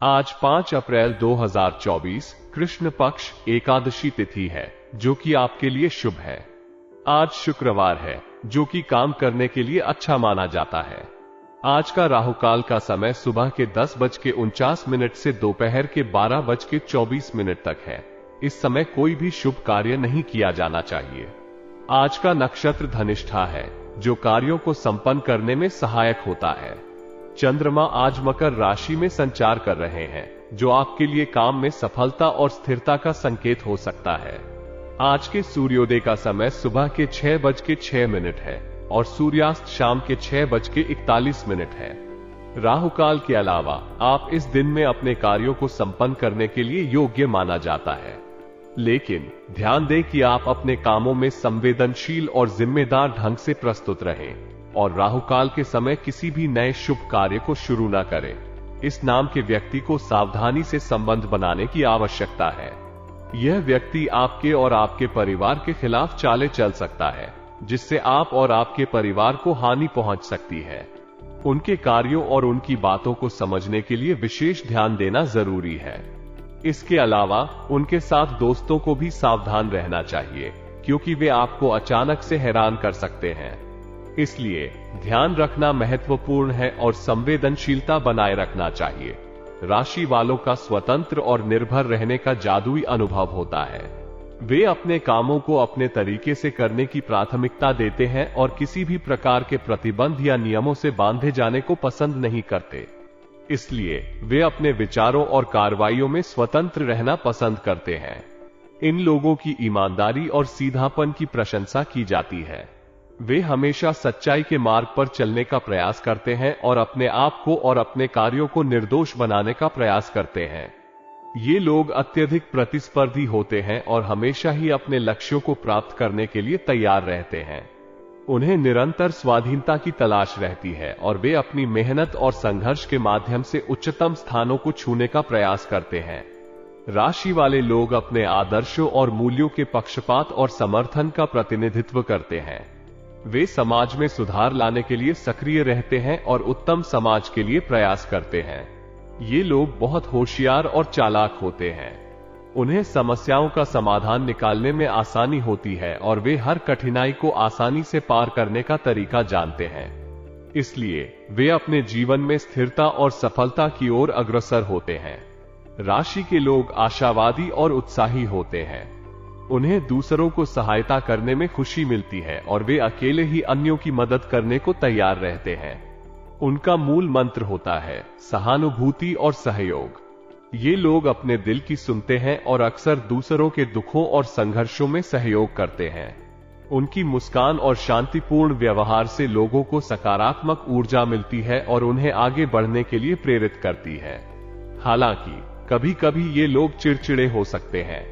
आज 5 अप्रैल 2024 कृष्ण पक्ष एकादशी तिथि है, जो कि आपके लिए शुभ है। आज शुक्रवार है, जो कि काम करने के लिए अच्छा माना जाता है। आज का राहुकाल का समय सुबह के 10:49 से दोपहर के 12:24 तक है। इस समय कोई भी शुभ कार्य नहीं किया जाना चाहिए। आज का नक्षत्र धनिष्ठा है, जो कार्यों को संपन्न करने में सहायक होता है। चंद्रमा आज मकर राशि में संचार कर रहे हैं, जो आपके लिए काम में सफलता और स्थिरता का संकेत हो सकता है। आज के सूर्योदय का समय सुबह के 6:06 है और सूर्यास्त शाम के 6:41 है। राहुकाल के अलावा आप इस दिन में अपने कार्यों को संपन्न करने के लिए योग्य माना जाता है, लेकिन ध्यान दें कि आप अपने कामों में संवेदनशील और जिम्मेदार ढंग से प्रस्तुत रहें और राहुकाल के समय किसी भी नए शुभ कार्य को शुरू न करें। इस नाम के व्यक्ति को सावधानी से संबंध बनाने की आवश्यकता है। यह व्यक्ति आपके और आपके परिवार के खिलाफ चाले चल सकता है, जिससे आप और आपके परिवार को हानि पहुंच सकती है। उनके कार्यों और उनकी बातों को समझने के लिए विशेष ध्यान देना जरूरी है। इसके अलावा उनके साथ दोस्तों को भी सावधान रहना चाहिए, क्योंकि वे आपको अचानक से हैरान कर सकते हैं। इसलिए ध्यान रखना महत्वपूर्ण है और संवेदनशीलता बनाए रखना चाहिए। राशि वालों का स्वतंत्र और निर्भर रहने का जादुई अनुभव होता है। वे अपने कामों को अपने तरीके से करने की प्राथमिकता देते हैं और किसी भी प्रकार के प्रतिबंध या नियमों से बांधे जाने को पसंद नहीं करते। इसलिए वे अपने विचारों और कार्रवाइयों में स्वतंत्र रहना पसंद करते हैं। इन लोगों की ईमानदारी और सीधापन की प्रशंसा की जाती है। वे हमेशा सच्चाई के मार्ग पर चलने का प्रयास करते हैं और अपने आप को और अपने कार्यों को निर्दोष बनाने का प्रयास करते हैं। ये लोग अत्यधिक प्रतिस्पर्धी होते हैं और हमेशा ही अपने लक्ष्यों को प्राप्त करने के लिए तैयार रहते हैं। उन्हें निरंतर स्वाधीनता की तलाश रहती है और वे अपनी मेहनत और संघर्ष के माध्यम से उच्चतम स्थानों को छूने का प्रयास करते हैं। राशि वाले लोग अपने आदर्शों और मूल्यों के पक्षपात और समर्थन का प्रतिनिधित्व करते हैं। वे समाज में सुधार लाने के लिए सक्रिय रहते हैं और उत्तम समाज के लिए प्रयास करते हैं। ये लोग बहुत होशियार और चालाक होते हैं। उन्हें समस्याओं का समाधान निकालने में आसानी होती है और वे हर कठिनाई को आसानी से पार करने का तरीका जानते हैं। इसलिए वे अपने जीवन में स्थिरता और सफलता की ओर अग्रसर होते हैं। राशि के लोग आशावादी और उत्साही होते हैं। उन्हें दूसरों को सहायता करने में खुशी मिलती है और वे अकेले ही अन्यों की मदद करने को तैयार रहते हैं। उनका मूल मंत्र होता है सहानुभूति और सहयोग। ये लोग अपने दिल की सुनते हैं और अक्सर दूसरों के दुखों और संघर्षों में सहयोग करते हैं। उनकी मुस्कान और शांतिपूर्ण व्यवहार से लोगों को सकारात्मक ऊर्जा मिलती है और उन्हें आगे बढ़ने के लिए प्रेरित करती है। हालांकि कभी कभी ये लोग चिड़चिड़े हो सकते हैं।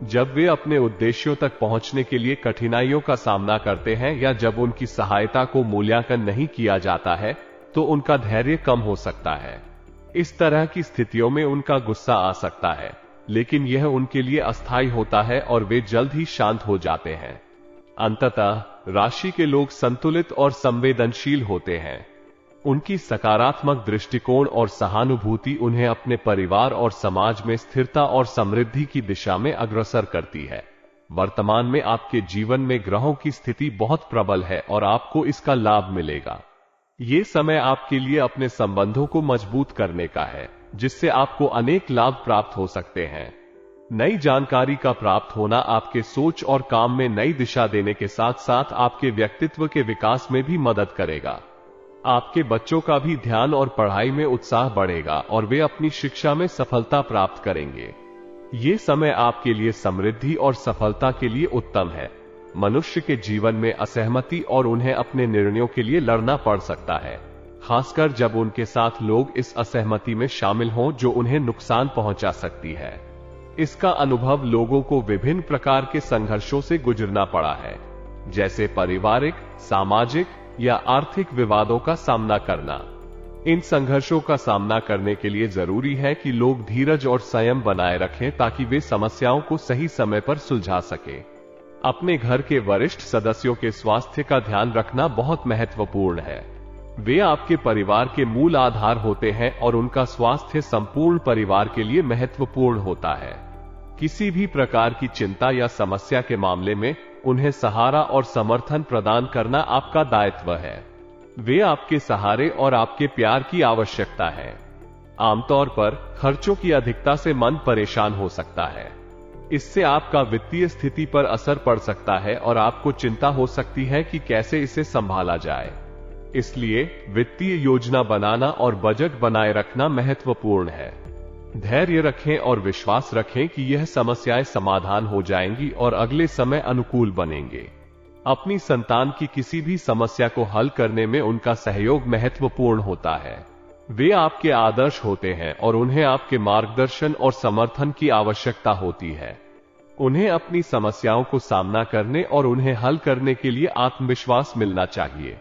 जब वे अपने उद्देश्यों तक पहुंचने के लिए कठिनाइयों का सामना करते हैं या जब उनकी सहायता को मूल्यांकन नहीं किया जाता है, तो उनका धैर्य कम हो सकता है। इस तरह की स्थितियों में उनका गुस्सा आ सकता है, लेकिन यह उनके लिए अस्थायी होता है और वे जल्द ही शांत हो जाते हैं। अंततः राशि के लोग संतुलित और संवेदनशील होते हैं। उनकी सकारात्मक दृष्टिकोण और सहानुभूति उन्हें अपने परिवार और समाज में स्थिरता और समृद्धि की दिशा में अग्रसर करती है। वर्तमान में आपके जीवन में ग्रहों की स्थिति बहुत प्रबल है और आपको इसका लाभ मिलेगा। ये समय आपके लिए अपने संबंधों को मजबूत करने का है, जिससे आपको अनेक लाभ प्राप्त हो सकते हैं। नई जानकारी का प्राप्त होना आपके सोच और काम में नई दिशा देने के साथ साथ आपके व्यक्तित्व के विकास में भी मदद करेगा। आपके बच्चों का भी ध्यान और पढ़ाई में उत्साह बढ़ेगा और वे अपनी शिक्षा में सफलता प्राप्त करेंगे। ये समय आपके लिए समृद्धि और सफलता के लिए उत्तम है। मनुष्य के जीवन में असहमति और उन्हें अपने निर्णयों के लिए लड़ना पड़ सकता है, खासकर जब उनके साथ लोग इस असहमति में शामिल हों जो उन्हें नुकसान पहुंचा सकती है। इसका अनुभव लोगों को विभिन्न प्रकार के संघर्षों से गुजरना पड़ा है, जैसे पारिवारिक, सामाजिक या आर्थिक विवादों का सामना करना। इन संघर्षों का सामना करने के लिए जरूरी है कि लोग धीरज और संयम बनाए रखें ताकि वे समस्याओं को सही समय पर सुलझा सकें। अपने घर के वरिष्ठ सदस्यों के स्वास्थ्य का ध्यान रखना बहुत महत्वपूर्ण है। वे आपके परिवार के मूल आधार होते हैं और उनका स्वास्थ्य संपूर्ण परिवार के लिए महत्वपूर्ण होता है। किसी भी प्रकार की चिंता या समस्या के मामले में उन्हें सहारा और समर्थन प्रदान करना आपका दायित्व है। वे आपके सहारे और आपके प्यार की आवश्यकता है। आमतौर पर खर्चों की अधिकता से मन परेशान हो सकता है। इससे आपका वित्तीय स्थिति पर असर पड़ सकता है और आपको चिंता हो सकती है कि कैसे इसे संभाला जाए। इसलिए वित्तीय योजना बनाना और बजट बनाए रखना महत्वपूर्ण है। धैर्य रखें और विश्वास रखें कि यह समस्याएं समाधान हो जाएंगी और अगले समय अनुकूल बनेंगे। अपनी संतान की किसी भी समस्या को हल करने में उनका सहयोग महत्वपूर्ण होता है। वे आपके आदर्श होते हैं और उन्हें आपके मार्गदर्शन और समर्थन की आवश्यकता होती है। उन्हें अपनी समस्याओं को सामना करने और उन्हें हल करने के लिए आत्मविश्वास मिलना चाहिए।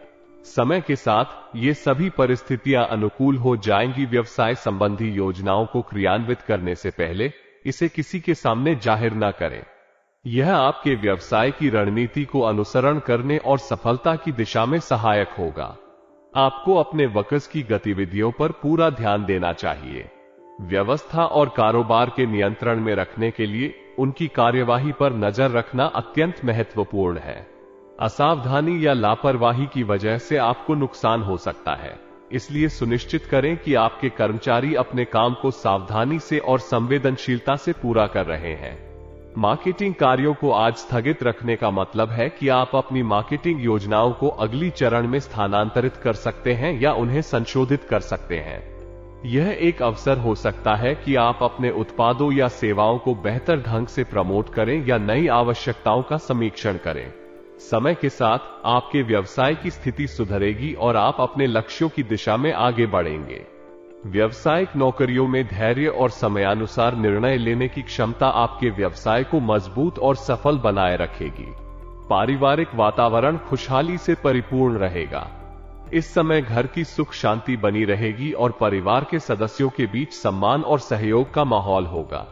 समय के साथ ये सभी परिस्थितियां अनुकूल हो जाएंगी। व्यवसाय संबंधी योजनाओं को क्रियान्वित करने से पहले इसे किसी के सामने जाहिर न करें। यह आपके व्यवसाय की रणनीति को अनुसरण करने और सफलता की दिशा में सहायक होगा। आपको अपने वक़्त की गतिविधियों पर पूरा ध्यान देना चाहिए। व्यवस्था और कारोबार के नियंत्रण में रखने के लिए उनकी कार्यवाही पर नजर रखना अत्यंत महत्वपूर्ण है। असावधानी या लापरवाही की वजह से आपको नुकसान हो सकता है, इसलिए सुनिश्चित करें कि आपके कर्मचारी अपने काम को सावधानी से और संवेदनशीलता से पूरा कर रहे हैं। मार्केटिंग कार्यों को आज स्थगित रखने का मतलब है कि आप अपनी मार्केटिंग योजनाओं को अगली चरण में स्थानांतरित कर सकते हैं या उन्हें संशोधित कर सकते हैं। यह एक अवसर हो सकता है कि आप अपने उत्पादों या सेवाओं को बेहतर ढंग से प्रमोट करें या नई आवश्यकताओं का समीक्षण करें। समय के साथ आपके व्यवसाय की स्थिति सुधरेगी और आप अपने लक्ष्यों की दिशा में आगे बढ़ेंगे। व्यावसायिक नौकरियों में धैर्य और समयानुसार निर्णय लेने की क्षमता आपके व्यवसाय को मजबूत और सफल बनाए रखेगी। पारिवारिक वातावरण खुशहाली से परिपूर्ण रहेगा। इस समय घर की सुख शांति बनी रहेगी और परिवार के सदस्यों के बीच सम्मान और सहयोग का माहौल होगा।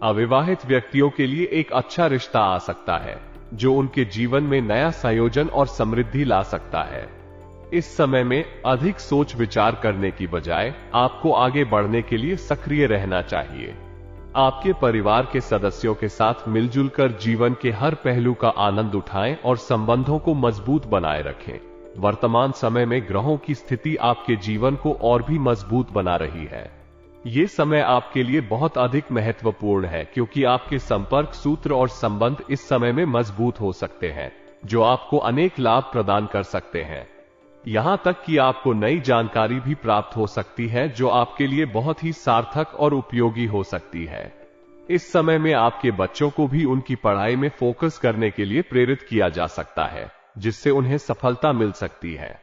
अविवाहित व्यक्तियों के लिए एक अच्छा रिश्ता आ सकता है, जो उनके जीवन में नया संयोजन और समृद्धि ला सकता है। इस समय में अधिक सोच विचार करने की बजाय आपको आगे बढ़ने के लिए सक्रिय रहना चाहिए। आपके परिवार के सदस्यों के साथ मिलजुल कर जीवन के हर पहलू का आनंद उठाएं और संबंधों को मजबूत बनाए रखें। वर्तमान समय में ग्रहों की स्थिति आपके जीवन को और भी मजबूत बना रही है। ये समय आपके लिए बहुत अधिक महत्वपूर्ण है क्योंकि आपके संपर्क सूत्र और संबंध इस समय में मजबूत हो सकते हैं, जो आपको अनेक लाभ प्रदान कर सकते हैं। यहां तक कि आपको नई जानकारी भी प्राप्त हो सकती है जो आपके लिए बहुत ही सार्थक और उपयोगी हो सकती है। इस समय में आपके बच्चों को भी उनकी पढ़ाई में फोकस करने के लिए प्रेरित किया जा सकता है, जिससे उन्हें सफलता मिल सकती है।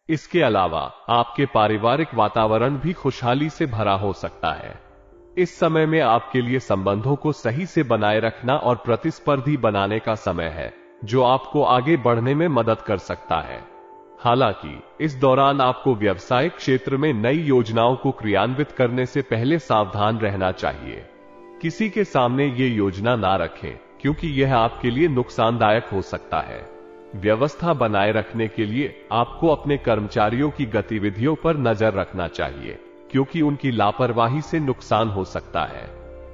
इसके अलावा आपके पारिवारिक वातावरण भी खुशहाली से भरा हो सकता है। इस समय में आपके लिए संबंधों को सही से बनाए रखना और प्रतिस्पर्धी बनाने का समय है, जो आपको आगे बढ़ने में मदद कर सकता है। हालांकि इस दौरान आपको व्यवसायिक क्षेत्र में नई योजनाओं को क्रियान्वित करने से पहले सावधान रहना चाहिए। किसी के सामने ये योजना ना रखें, क्योंकि यह आपके लिए नुकसानदायक हो सकता है। व्यवस्था बनाए रखने के लिए आपको अपने कर्मचारियों की गतिविधियों पर नजर रखना चाहिए, क्योंकि उनकी लापरवाही से नुकसान हो सकता है।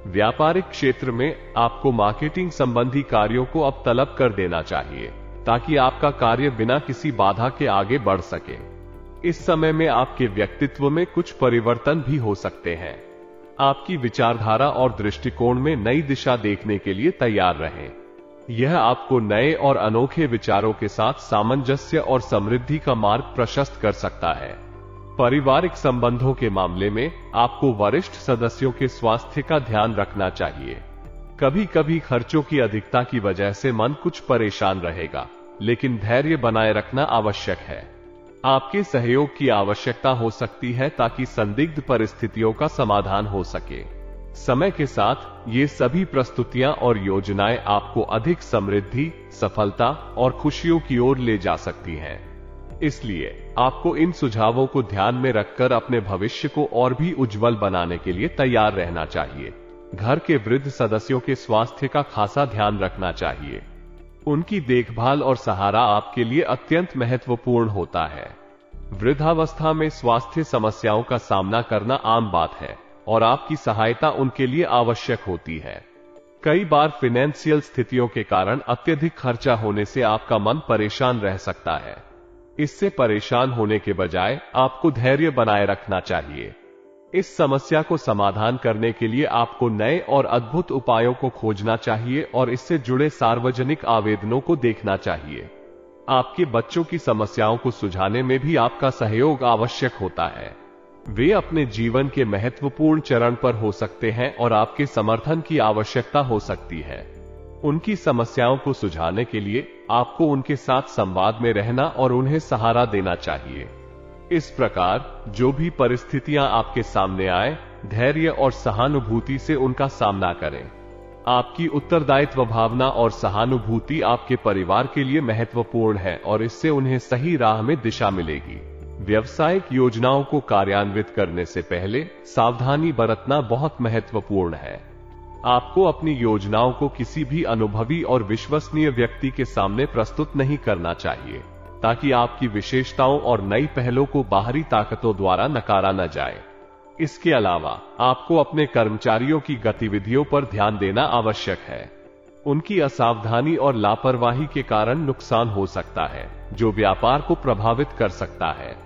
व्यापारिक क्षेत्र में आपको मार्केटिंग संबंधी कार्यों को अब तलब कर देना चाहिए, ताकि आपका कार्य बिना किसी बाधा के आगे बढ़ सके। इस समय में आपके व्यक्तित्व में कुछ परिवर्तन भी हो सकते हैं। आपकी विचारधारा और दृष्टिकोण में नई दिशा देखने के लिए तैयार रहें। यह आपको नए और अनोखे विचारों के साथ सामंजस्य और समृद्धि का मार्ग प्रशस्त कर सकता है। पारिवारिक संबंधों के मामले में आपको वरिष्ठ सदस्यों के स्वास्थ्य का ध्यान रखना चाहिए। कभी कभी खर्चों की अधिकता की वजह से मन कुछ परेशान रहेगा, लेकिन धैर्य बनाए रखना आवश्यक है। आपके सहयोग की आवश्यकता हो सकती है ताकि संदिग्ध परिस्थितियों का समाधान हो सके। समय के साथ ये सभी प्रस्तुतियां और योजनाएं आपको अधिक समृद्धि, सफलता और खुशियों की ओर ले जा सकती हैं। इसलिए आपको इन सुझावों को ध्यान में रखकर अपने भविष्य को और भी उज्जवल बनाने के लिए तैयार रहना चाहिए। घर के वृद्ध सदस्यों के स्वास्थ्य का खासा ध्यान रखना चाहिए। उनकी देखभाल और सहारा आपके लिए अत्यंत महत्वपूर्ण होता है। वृद्धावस्था में स्वास्थ्य समस्याओं का सामना करना आम बात है और आपकी सहायता उनके लिए आवश्यक होती है। कई बार फाइनेंशियल स्थितियों के कारण अत्यधिक खर्चा होने से आपका मन परेशान रह सकता है। इससे परेशान होने के बजाय आपको धैर्य बनाए रखना चाहिए। इस समस्या को समाधान करने के लिए आपको नए और अद्भुत उपायों को खोजना चाहिए और इससे जुड़े सार्वजनिक आवेदनों को देखना चाहिए। आपके बच्चों की समस्याओं को सुलझाने में भी आपका सहयोग आवश्यक होता है। वे अपने जीवन के महत्वपूर्ण चरण पर हो सकते हैं और आपके समर्थन की आवश्यकता हो सकती है। उनकी समस्याओं को सुलझाने के लिए आपको उनके साथ संवाद में रहना और उन्हें सहारा देना चाहिए। इस प्रकार जो भी परिस्थितियां आपके सामने आए, धैर्य और सहानुभूति से उनका सामना करें। आपकी उत्तरदायित्व भावना और सहानुभूति आपके परिवार के लिए महत्वपूर्ण है और इससे उन्हें सही राह में दिशा मिलेगी। व्यावसायिक योजनाओं को कार्यान्वित करने से पहले सावधानी बरतना बहुत महत्वपूर्ण है। आपको अपनी योजनाओं को किसी भी अनुभवी और विश्वसनीय व्यक्ति के सामने प्रस्तुत नहीं करना चाहिए, ताकि आपकी विशेषताओं और नई पहलों को बाहरी ताकतों द्वारा नकारा न जाए। इसके अलावा आपको अपने कर्मचारियों की गतिविधियों पर ध्यान देना आवश्यक है। उनकी असावधानी और लापरवाही के कारण नुकसान हो सकता है, जो व्यापार को प्रभावित कर सकता है।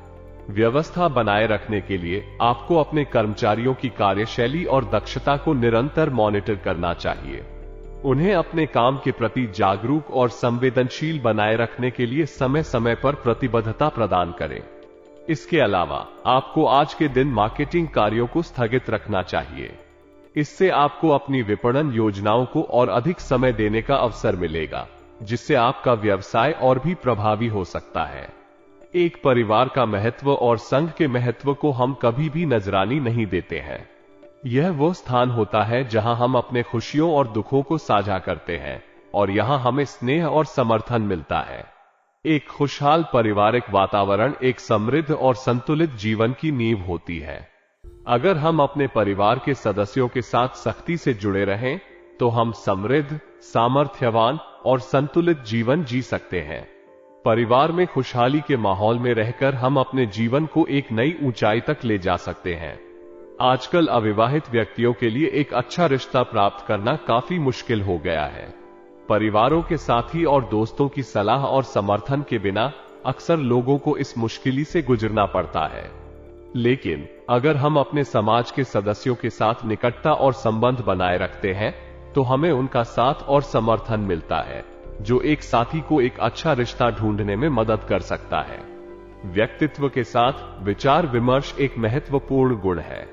व्यवस्था बनाए रखने के लिए आपको अपने कर्मचारियों की कार्यशैली और दक्षता को निरंतर मॉनिटर करना चाहिए। उन्हें अपने काम के प्रति जागरूक और संवेदनशील बनाए रखने के लिए समय समय पर प्रतिबद्धता प्रदान करें। इसके अलावा आपको आज के दिन मार्केटिंग कार्यों को स्थगित रखना चाहिए। इससे आपको अपनी विपणन योजनाओं को और अधिक समय देने का अवसर मिलेगा, जिससे आपका व्यवसाय और भी प्रभावी हो सकता है। एक परिवार का महत्व और संघ के महत्व को हम कभी भी नजरानी नहीं देते हैं। यह वो स्थान होता है जहां हम अपने खुशियों और दुखों को साझा करते हैं और यहां हमें स्नेह और समर्थन मिलता है। एक खुशहाल पारिवारिक वातावरण एक समृद्ध और संतुलित जीवन की नींव होती है। अगर हम अपने परिवार के सदस्यों के साथ सख्ती से जुड़े रहें, तो हम समृद्ध, सामर्थ्यवान और संतुलित जीवन जी सकते हैं। परिवार में खुशहाली के माहौल में रहकर हम अपने जीवन को एक नई ऊंचाई तक ले जा सकते हैं। आजकल अविवाहित व्यक्तियों के लिए एक अच्छा रिश्ता प्राप्त करना काफी मुश्किल हो गया है। परिवारों के साथी और दोस्तों की सलाह और समर्थन के बिना अक्सर लोगों को इस मुश्किल से गुजरना पड़ता है। लेकिन अगर हम अपने समाज के सदस्यों के साथ निकटता और संबंध बनाए रखते हैं, तो हमें उनका साथ और समर्थन मिलता है, जो एक साथी को एक अच्छा रिश्ता ढूंढने में मदद कर सकता है। व्यक्तित्व के साथ विचार विमर्श एक महत्वपूर्ण गुण है।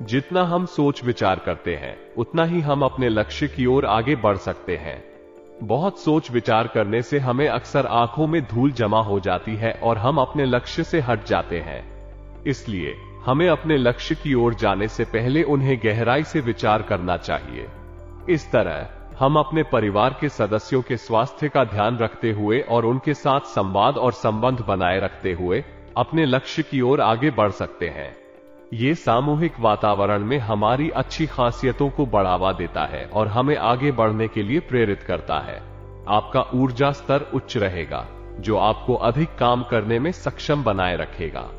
जितना हम सोच विचार करते हैं, उतना ही हम अपने लक्ष्य की ओर आगे बढ़ सकते हैं। बहुत सोच विचार करने से हमें अक्सर आंखों में धूल जमा हो जाती है और हम अपने लक्ष्य से हट जाते हैं। इसलिए हमें अपने लक्ष्य की ओर जाने से पहले उन्हें गहराई से विचार करना चाहिए। इस तरह हम अपने परिवार के सदस्यों के स्वास्थ्य का ध्यान रखते हुए और उनके साथ संवाद और संबंध बनाए रखते हुए अपने लक्ष्य की ओर आगे बढ़ सकते हैं। ये सामूहिक वातावरण में हमारी अच्छी खासियतों को बढ़ावा देता है और हमें आगे बढ़ने के लिए प्रेरित करता है। आपका ऊर्जा स्तर उच्च रहेगा, जो आपको अधिक काम करने में सक्षम बनाए रखेगा।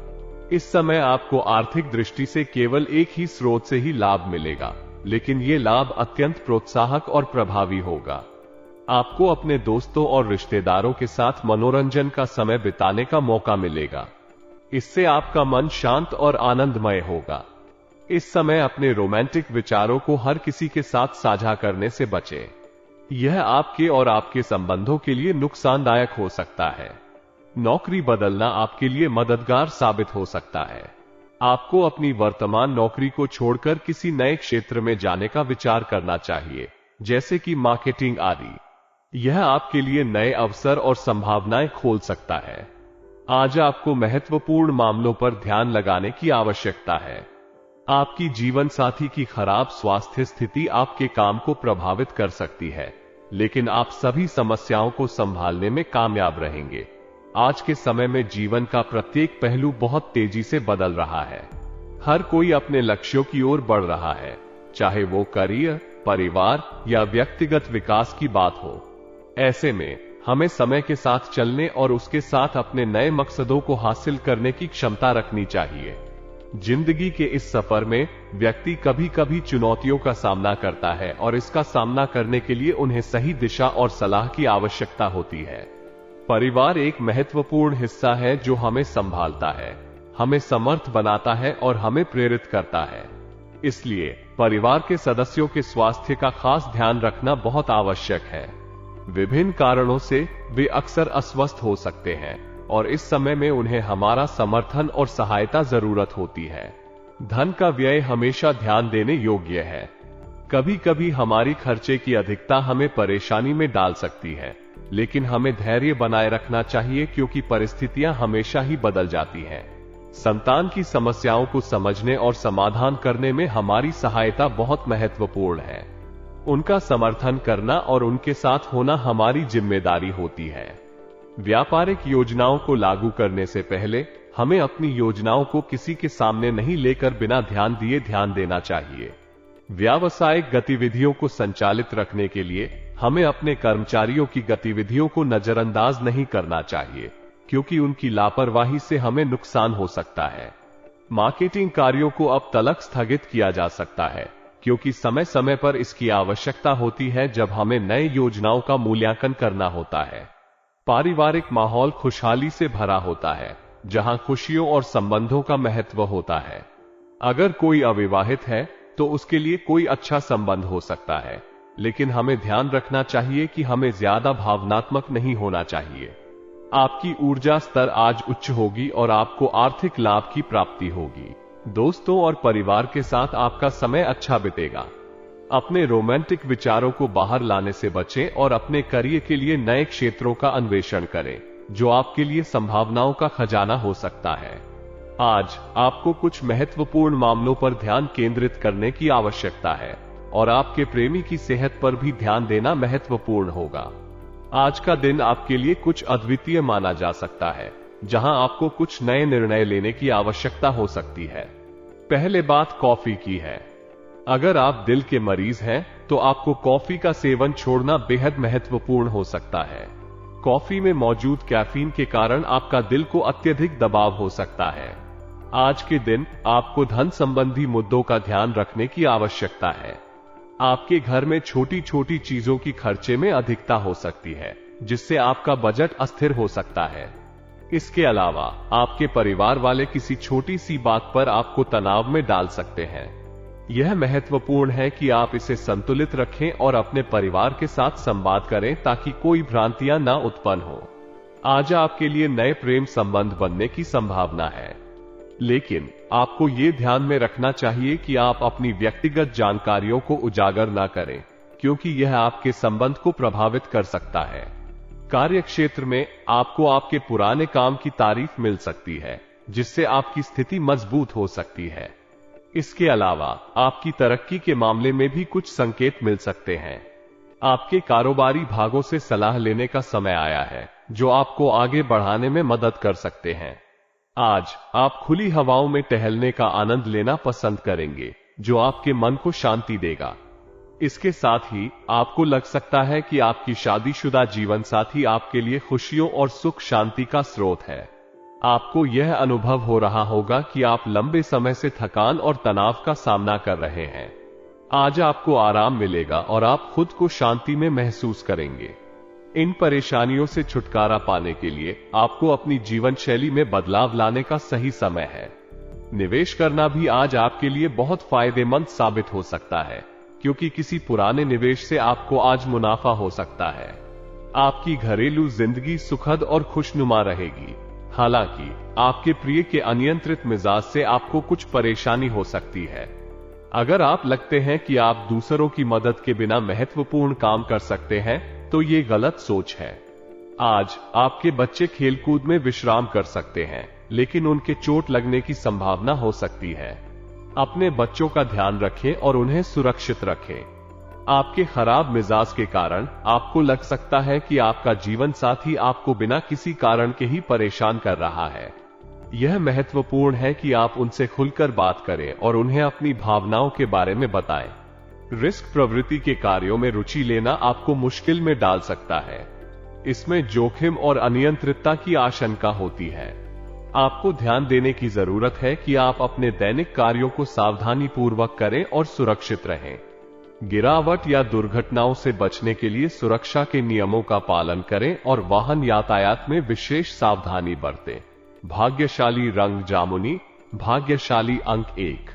इस समय आपको आर्थिक दृष्टि से केवल एक ही स्रोत से ही लाभ मिलेगा, लेकिन ये लाभ अत्यंत प्रोत्साहक और प्रभावी होगा। आपको अपने दोस्तों और रिश्तेदारों के साथ मनोरंजन का समय बिताने का मौका मिलेगा। इससे आपका मन शांत और आनंदमय होगा। इस समय अपने रोमांटिक विचारों को हर किसी के साथ साझा करने से बचें। यह आपके और आपके संबंधों के लिए नुकसानदायक हो सकता है। नौकरी बदलना आपके लिए मददगार साबित हो सकता है। आपको अपनी वर्तमान नौकरी को छोड़कर किसी नए क्षेत्र में जाने का विचार करना चाहिए, जैसे कि मार्केटिंग आदि। यह आपके लिए नए अवसर और संभावनाएं खोल सकता है। आज आपको महत्वपूर्ण मामलों पर ध्यान लगाने की आवश्यकता है। आपकी जीवन साथी की खराब स्वास्थ्य स्थिति आपके काम को प्रभावित कर सकती है, लेकिन आप सभी समस्याओं को संभालने में कामयाब रहेंगे। आज के समय में जीवन का प्रत्येक पहलू बहुत तेजी से बदल रहा है। हर कोई अपने लक्ष्यों की ओर बढ़ रहा है, चाहे वो करियर, परिवार या व्यक्तिगत विकास की बात हो। ऐसे में हमें समय के साथ चलने और उसके साथ अपने नए मकसदों को हासिल करने की क्षमता रखनी चाहिए। जिंदगी के इस सफर में व्यक्ति कभी कभी चुनौतियों का सामना करता है और इसका सामना करने के लिए उन्हें सही दिशा और सलाह की आवश्यकता होती है। परिवार एक महत्वपूर्ण हिस्सा है जो हमें संभालता है, हमें समर्थ बनाता है और हमें प्रेरित करता है। इसलिए परिवार के सदस्यों के स्वास्थ्य का खास ध्यान रखना बहुत आवश्यक है। विभिन्न कारणों से वे अक्सर अस्वस्थ हो सकते हैं और इस समय में उन्हें हमारा समर्थन और सहायता जरूरत होती है। धन का व्यय हमेशा ध्यान देने योग्य है। कभी कभी हमारी खर्चे की अधिकता हमें परेशानी में डाल सकती है, लेकिन हमें धैर्य बनाए रखना चाहिए क्योंकि परिस्थितियां हमेशा ही बदल जाती हैं। संतान की समस्याओं को समझने और समाधान करने में हमारी सहायता बहुत महत्वपूर्ण है। उनका समर्थन करना और उनके साथ होना हमारी जिम्मेदारी होती है। व्यापारिक योजनाओं को लागू करने से पहले हमें अपनी योजनाओं को किसी के सामने नहीं लेकर बिना ध्यान दिए ध्यान देना चाहिए। व्यावसायिक गतिविधियों को संचालित रखने के लिए हमें अपने कर्मचारियों की गतिविधियों को नजरअंदाज नहीं करना चाहिए, क्योंकि उनकी लापरवाही से हमें नुकसान हो सकता है। मार्केटिंग कार्यों को अब तलक स्थगित किया जा सकता है, क्योंकि समय समय पर इसकी आवश्यकता होती है जब हमें नए योजनाओं का मूल्यांकन करना होता है। पारिवारिक माहौल खुशहाली से भरा होता है, जहां खुशियों और संबंधों का महत्व होता है। अगर कोई अविवाहित है तो उसके लिए कोई अच्छा संबंध हो सकता है, लेकिन हमें ध्यान रखना चाहिए कि हमें ज्यादा भावनात्मक नहीं होना चाहिए। आपकी ऊर्जा स्तर आज उच्च होगी और आपको आर्थिक लाभ की प्राप्ति होगी। दोस्तों और परिवार के साथ आपका समय अच्छा बीतेगा। अपने रोमांटिक विचारों को बाहर लाने से बचें और अपने करियर के लिए नए क्षेत्रों का अन्वेषण करें, जो आपके लिए संभावनाओं का खजाना हो सकता है। आज आपको कुछ महत्वपूर्ण मामलों पर ध्यान केंद्रित करने की आवश्यकता है और आपके प्रेमी की सेहत पर भी ध्यान देना महत्वपूर्ण होगा। आज का दिन आपके लिए कुछ अद्वितीय माना जा सकता है, जहां आपको कुछ नए निर्णय लेने की आवश्यकता हो सकती है। पहले बात कॉफी की है। अगर आप दिल के मरीज हैं तो आपको कॉफी का सेवन छोड़ना बेहद महत्वपूर्ण हो सकता है। कॉफी में मौजूद कैफीन के कारण आपका दिल को अत्यधिक दबाव हो सकता है। आज के दिन आपको धन संबंधी मुद्दों का ध्यान रखने की आवश्यकता है। आपके घर में छोटी छोटी चीजों की खर्चे में अधिकता हो सकती है, जिससे आपका बजट अस्थिर हो सकता है। इसके अलावा आपके परिवार वाले किसी छोटी सी बात पर आपको तनाव में डाल सकते हैं। यह महत्वपूर्ण है कि आप इसे संतुलित रखें और अपने परिवार के साथ संवाद करें ताकि कोई भ्रांतियां न उत्पन्न हो। आज आपके लिए नए प्रेम संबंध बनने की संभावना है, लेकिन आपको ये ध्यान में रखना चाहिए कि आप अपनी व्यक्तिगत जानकारियों को उजागर न करें, क्योंकि यह आपके संबंध को प्रभावित कर सकता है। कार्य क्षेत्र में आपको आपके पुराने काम की तारीफ मिल सकती है, जिससे आपकी स्थिति मजबूत हो सकती है। इसके अलावा आपकी तरक्की के मामले में भी कुछ संकेत मिल सकते हैं। आपके कारोबारी भागों से सलाह लेने का समय आया है, जो आपको आगे बढ़ाने में मदद कर सकते हैं। आज आप खुली हवाओं में टहलने का आनंद लेना पसंद करेंगे, जो आपके मन को शांति देगा। इसके साथ ही आपको लग सकता है कि आपकी शादीशुदा जीवन साथी आपके लिए खुशियों और सुख शांति का स्रोत है। आपको यह अनुभव हो रहा होगा कि आप लंबे समय से थकान और तनाव का सामना कर रहे हैं। आज आपको आराम मिलेगा और आप खुद को शांति में महसूस करेंगे। इन परेशानियों से छुटकारा पाने के लिए आपको अपनी जीवन शैली में बदलाव लाने का सही समय है। निवेश करना भी आज आपके लिए बहुत फायदेमंद साबित हो सकता है, क्योंकि किसी पुराने निवेश से आपको आज मुनाफा हो सकता है। आपकी घरेलू जिंदगी सुखद और खुशनुमा रहेगी। हालांकि आपके प्रिय के अनियंत्रित मिजाज से आपको कुछ परेशानी हो सकती है। अगर आप लगते हैं कि आप दूसरों की मदद के बिना महत्वपूर्ण काम कर सकते हैं, तो ये गलत सोच है। आज आपके बच्चे खेलकूद में विश्राम कर सकते हैं, लेकिन उनके चोट लगने की संभावना हो सकती है। अपने बच्चों का ध्यान रखें और उन्हें सुरक्षित रखें। आपके खराब मिजाज के कारण आपको लग सकता है कि आपका जीवन साथी आपको बिना किसी कारण के ही परेशान कर रहा है। यह महत्वपूर्ण है कि आप उनसे खुलकर बात करें और उन्हें अपनी भावनाओं के बारे में बताएं। रिस्क प्रवृत्ति के कार्यों में रुचि लेना आपको मुश्किल में डाल सकता है। इसमें जोखिम और अनियंत्रितता की आशंका होती है। आपको ध्यान देने की जरूरत है कि आप अपने दैनिक कार्यों को सावधानी पूर्वक करें और सुरक्षित रहें। गिरावट या दुर्घटनाओं से बचने के लिए सुरक्षा के नियमों का पालन करें और वाहन यातायात में विशेष सावधानी बरतें। भाग्यशाली रंग जामुनी, भाग्यशाली अंक 1।